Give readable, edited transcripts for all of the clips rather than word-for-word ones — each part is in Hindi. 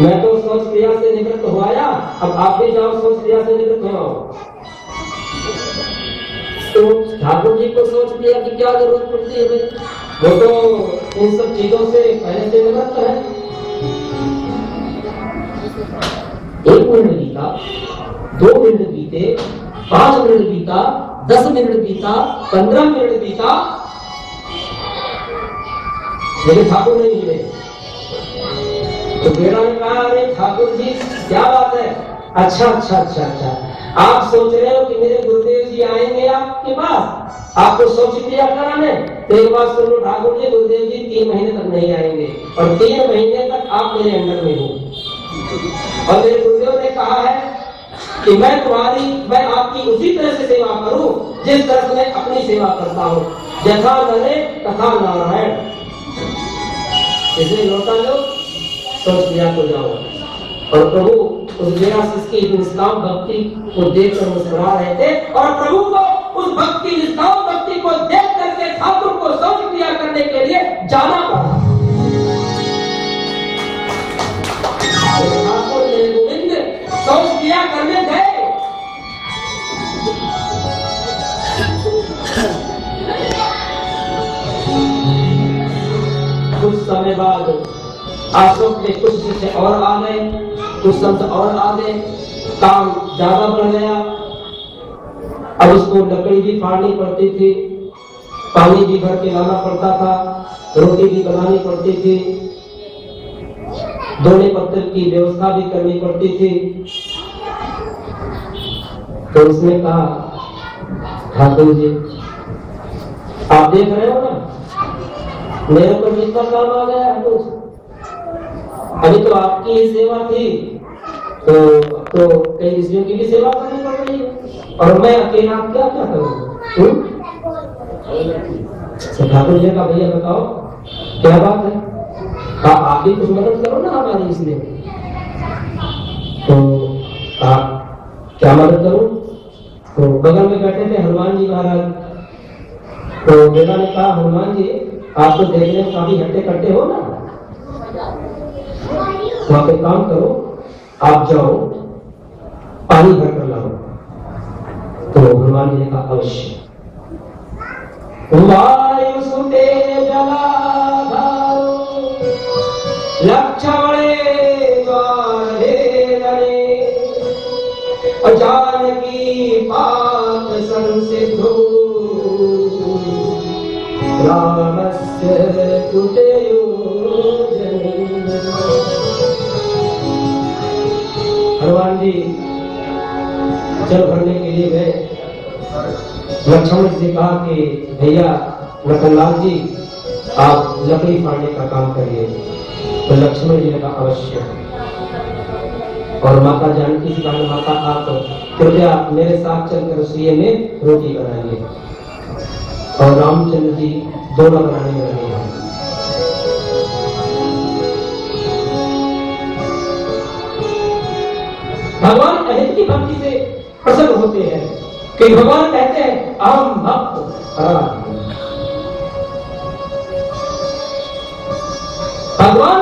मैं तो शौच क्रिया से निवृत्त हो आया, अब आप भी जाओ शौच क्रिया से निवृत्त हो आओ। तो ठाकुर जी को शौच क्रिया की क्या जरूरत पड़ती है भाई? वो तो इन सब चीजों से पहले से निवृत्त है। 1 मिनट बीता, 2 मिनट बीते, 5 मिनट बीता, 10 मिनट बीता, 15 मिनट बीता, लेकिन ठाकुर नहीं मिले। तो बेड़ा ने कहा, अरे ठाकुर जी क्या बात है? अच्छा अच्छा अच्छा अच्छा, आप सोच रहे हो कि मेरे गुरुदेव जी आएंगे आपके पास आपको शौच क्रिया कराने? तो एक बात सुनो ठाकुर जी, गुरुदेव जी 3 महीने तक नहीं आएंगे और 3 महीने तक आप मेरे अंडर में हो। और मेरे गुरुदेव ने कहा है कि मैं आपकी उसी तरह से सेवा करूं जिस तरह से मैं अपनी सेवा करता हूं। यथा नरे तथा नारायण। इसलिए लौटा लो, शौच क्रिया को जाओ। और प्रभु उस देवाशीष की निष्काम भक्ति को देखकर मुस्कुरा रहे थे और प्रभु को उस भक्ति निष्काम भक्ति को देख करके ठाकुर को शौच क्रिया करने के लिए जाना पड़ा। ठाकुर मेरे गोविंद शौच क्रिया करने गए। कुछ समय बाद अशोक के कुछ शिष्य और आ गए, कुछ संत और आ गए, काम ज्यादा बढ़ गया। अब उसको लकड़ी भी फाड़नी पड़ती थी, पानी भी भर के लाना पड़ता था, रोटी भी बनानी पड़ती थी, दोने पत्थर की व्यवस्था भी करनी पड़ती थी। तो उसने कहा, ठाकुर जी आप देख रहे हो ना, मेरे को जितना काम आ गया है कुछ, अभी तो आपकी ही सेवा थी, तो कई ऋषियों की भी सेवा करनी पड़ रही है और मैं अकेला क्या क्या करूँ? ठाकुर जी का भैया बताओ क्या बात है, आप भी कुछ मदद करो ना हमारी इसमें। तो आप क्या मदद करूं? तो बगल में बैठे थे हनुमान जी महाराज। तो बेटा ने कहा, हनुमान जी आप तो देखने में काफी हट्टे कट्टे हो ना, तो आप एक काम करो, आप जाओ पानी भर कर लाओ। तो हनुमान जी ने कहा, अवश्य। वायु सुते जलाधारो लक्षणे जानकी पात संसिद्धो रामस्य कुटेयो हनुमान जी जल भरने के लिए गए। लक्ष्मण जी से कहा कि भैया लखनलाल जी आप लकड़ी फाड़ने का काम करिए। तो लक्ष्मण जी ने कहा, अवश्य। और माता जानकी से कहा, माता आप कृपया मेरे साथ चलकर रसोई में रोटी बनाइए। और रामचंद्र जी दोनों बनाने में लगे हैं। भगवान अहित की भक्ति से प्रसन्न होते हैं कि भगवान कहते हैं, अहम भक्त भगवान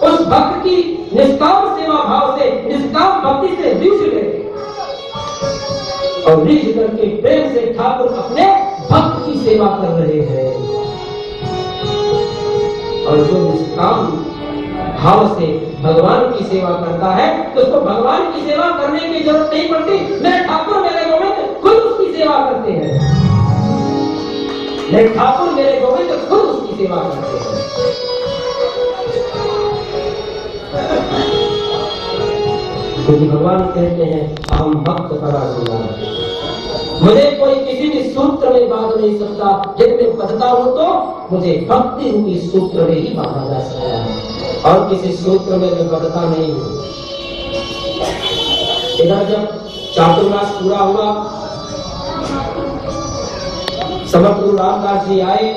उस भक्त की निष्काम सेवा भाव से, निष्काम भक्ति से रिझ गए और रिझ करके प्रेम से ठाकुर अपने भक्त की सेवा कर रहे हैं। और जो निष्काम भाव से भगवान की सेवा करता है तो उसको भगवान की सेवा करने की जरूरत नहीं पड़ती। मेरे ठाकुर मेरे गोविंद खुद उसकी सेवा करते हैं। मेरे ठाकुर मेरे गोविंद खुद उसकी सेवा करते हैं। क्योंकि भगवान कहते हैं, हम भक्त पराधीन, मुझे कोई किसी भी सूत्र में बांध नहीं सकता। यदि मैं बंधता हूं तो मुझे भक्ति रूपी सूत्र में ही बांधा जा सकता है और किसी सूत्र में मैं बंधता नहीं हूं। इधर जब चातुर्मास पूरा हुआ, समर्थ गुरु रामदास जी आए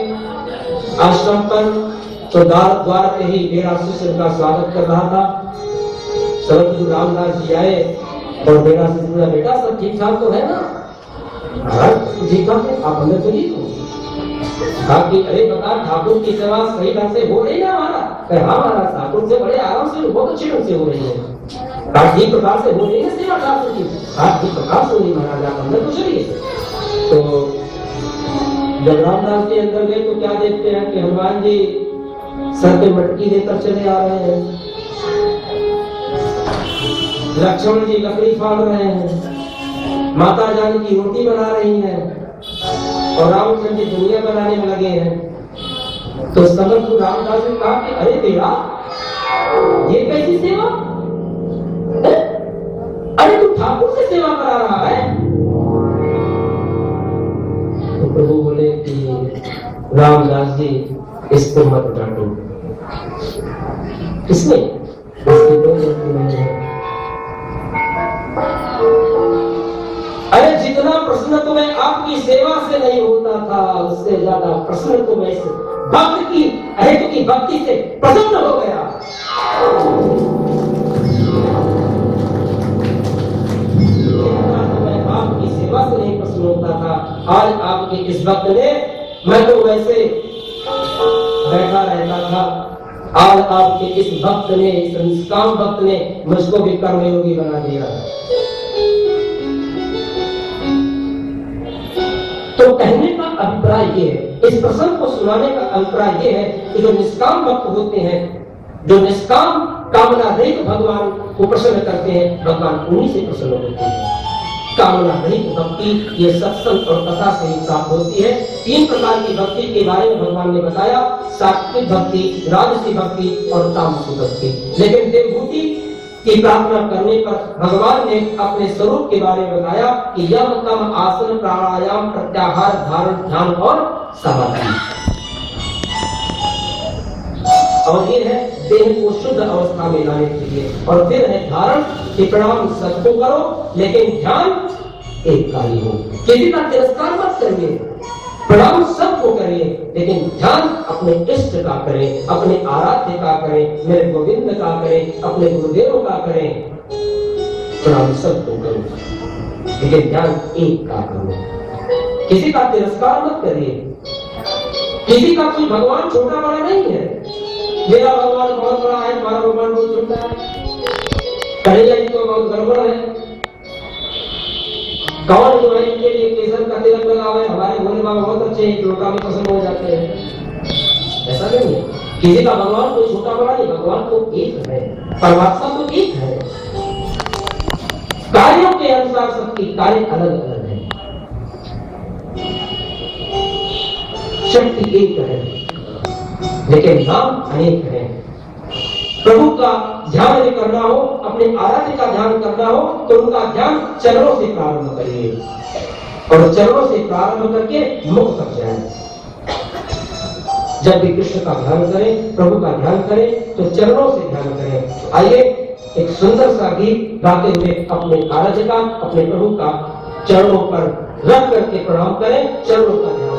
आश्रम पर, तो द्वार पे ही मेरा शिष्य का स्वागत कर रहा था। समर्थ गुरु रामदास जी आए और मेरा शिष्य बोला, बेटा सब ठीक ठाक तो है ना? ठीक ठाक है, आप हमें तो ठीक हो। बाकी अरे बता ठाकुर की सेवा सही ढंग से हो रही है हमारा? हाँ महाराज, ठाकुर से बड़े आराम से, बहुत अच्छे ढंग से हो रही है। ठीक प्रकार से हो रही है सेवा ठाकुर की, ठीक प्रकार से हो रही महाराज, आप अंदर तो चलिए। तो जब रामदास जी अंदर गए तो क्या देखते हैं कि हनुमान जी सर पे मटकी लेकर चले आ रहे हैं, लक्ष्मण जी लकड़ी फाड़ रहे हैं, माता जानकी रोटी बना रही है और रामचंद्र जी दुनिया बनाने में लगे हैं। तो समझ को रामदास ने कहा कि अरे तेरा ये कैसी सेवा, अरे तू ठाकुर से सेवा करा रहा है। तो प्रभु बोले कि रामदास जी इसको मत डांटो, किसने इसकी कोई गलती नहीं है। अरे जितना प्रश्न तो मैं आपकी सेवा से नहीं होता था, उससे ज्यादा प्रश्न तो मैं इस भक्त की अहेतु की भक्ति से प्रसन्न हो गया। मैं आपकी सेवा से नहीं प्रसन्न होता था, आज आपके इस भक्त ने, मैं तो वैसे बैठा रहता था, आज आपके इस भक्त ने, इस निष्काम भक्त ने मुझको भी कर्मयोगी बना दिया। तो कहने का अभिप्राय ये है, इस प्रसंग को सुनाने का अभिप्राय ये है कि जो निष्काम भक्त होते हैं, जो निष्काम कामना रहित भगवान को प्रसन्न करते हैं, भगवान उन्हीं से प्रसन्न होते हैं। कामना रहित भक्ति ये सत्संग और कथा से ही प्राप्त होती है। 3 प्रकार की भक्ति के बारे में भगवान ने बताया, सात्विक भक्ति, राजसी भक्ति और तामसिक भक्ति। लेकिन देवभूति की प्रार्थना करने पर भगवान ने अपने स्वरूप के बारे में बताया कि यह तम आसन प्राणायाम प्रत्याहार धारण ध्यान और समाधि, और ये है देह को शुद्ध अवस्था में लाने के लिए। और फिर है धारण, कि प्रणाम सबको करो लेकिन ध्यान एक का ही हो, किसी का तिरस्कार मत करिए, प्रणाम सबको करिए लेकिन ध्यान अपने इष्ट का करें, अपने आराध्य का करें, मेरे गोविंद का करें, अपने गुरुदेव का करें। प्रणाम सबको करो लेकिन ध्यान एक का करो, किसी का तिरस्कार मत करिए। किसी का कोई भगवान छोटा बड़ा नहीं है, मेरा भगवान बहुत बड़ा है, तुम्हारा भगवान बहुत छोटा है, कहेगा तो बहुत गड़बड़ है। कौन जो है इनके लिए केसर का तिलक लगा हुआ है, हमारे भोले बाबा बहुत अच्छे हैं, लोटा में पसंद हो जाते हैं, ऐसा नहीं है। किसी का भगवान कोई छोटा बड़ा नहीं, भगवान तो एक है, परमात्मा तो एक है। कार्यों के अनुसार सबकी कार्य अलग अलग है, शक्ति एक है लेकिन नाम अनेक है। प्रभु का ध्यान यदि करना हो, अपने आराध्य का ध्यान करना हो, तो उनका ध्यान चरणों से प्रारंभ करिए और चरणों से प्रारंभ करके मुख तक जाए। जब भी कृष्ण का ध्यान करें, प्रभु का ध्यान करें, तो चरणों से ध्यान करें। आइए एक सुंदर सा गीत गाते हुए अपने आराध्य का, अपने प्रभु का चरणों पर रख करके प्रणाम करें, चरणों का ध्यान